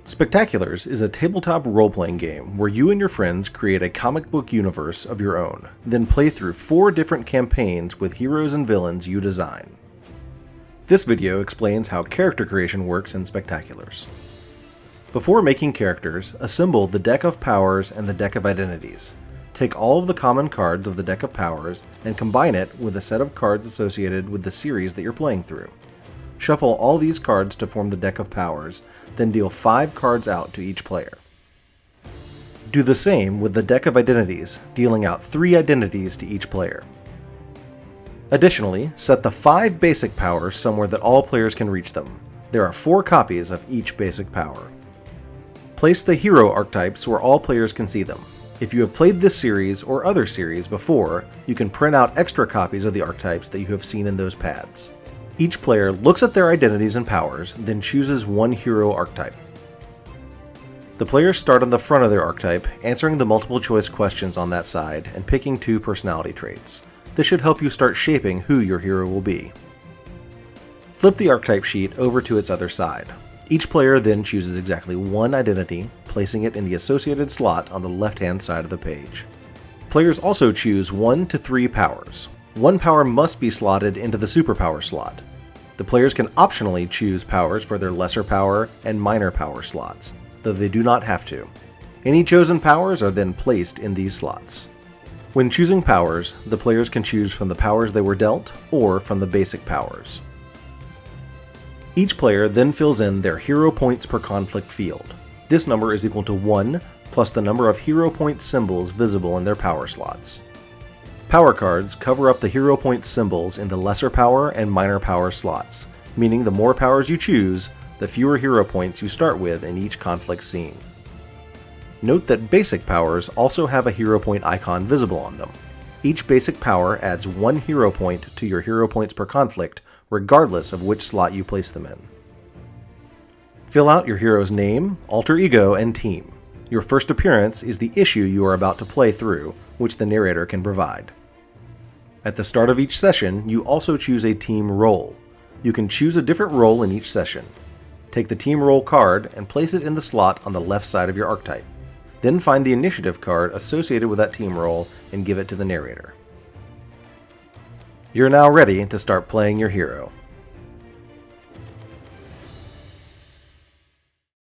Spectaculars is a tabletop role-playing game where you and your friends create a comic book universe of your own, then play through 4 different campaigns with heroes and villains you design. This video explains how character creation works in Spectaculars. Before making characters, assemble the deck of powers and the deck of identities. Take all of the common cards of the deck of powers and combine it with a set of cards associated with the series that you're playing through. Shuffle all these cards to form the deck of powers, then deal 5 cards out to each player. Do the same with the deck of identities, dealing out 3 identities to each player. Additionally, set the 5 basic powers somewhere that all players can reach them. There are 4 copies of each basic power. Place the hero archetypes where all players can see them. If you have played this series or other series before, you can print out extra copies of the archetypes that you have seen in those pads. Each player looks at their identities and powers, then chooses one hero archetype. The players start on the front of their archetype, answering the multiple choice questions on that side and picking 2 personality traits. This should help you start shaping who your hero will be. Flip the archetype sheet over to its other side. Each player then chooses exactly 1 identity, placing it in the associated slot on the left-hand side of the page. Players also choose 1 to 3 powers. 1 power must be slotted into the superpower slot. The players can optionally choose powers for their lesser power and minor power slots, though they do not have to. Any chosen powers are then placed in these slots. When choosing powers, the players can choose from the powers they were dealt or from the basic powers. Each player then fills in their hero points per conflict field. This number is equal to 1 plus the number of hero point symbols visible in their power slots. Power cards cover up the hero point symbols in the lesser power and minor power slots, meaning the more powers you choose, the fewer hero points you start with in each conflict scene. Note that basic powers also have a hero point icon visible on them. Each basic power adds 1 hero point to your hero points per conflict, regardless of which slot you place them in. Fill out your hero's name, alter ego, and team. Your first appearance is the issue you are about to play through, which the narrator can provide. At the start of each session, you also choose a team role. You can choose a different role in each session. Take the team role card and place it in the slot on the left side of your archetype. Then find the initiative card associated with that team role and give it to the narrator. You're now ready to start playing your hero.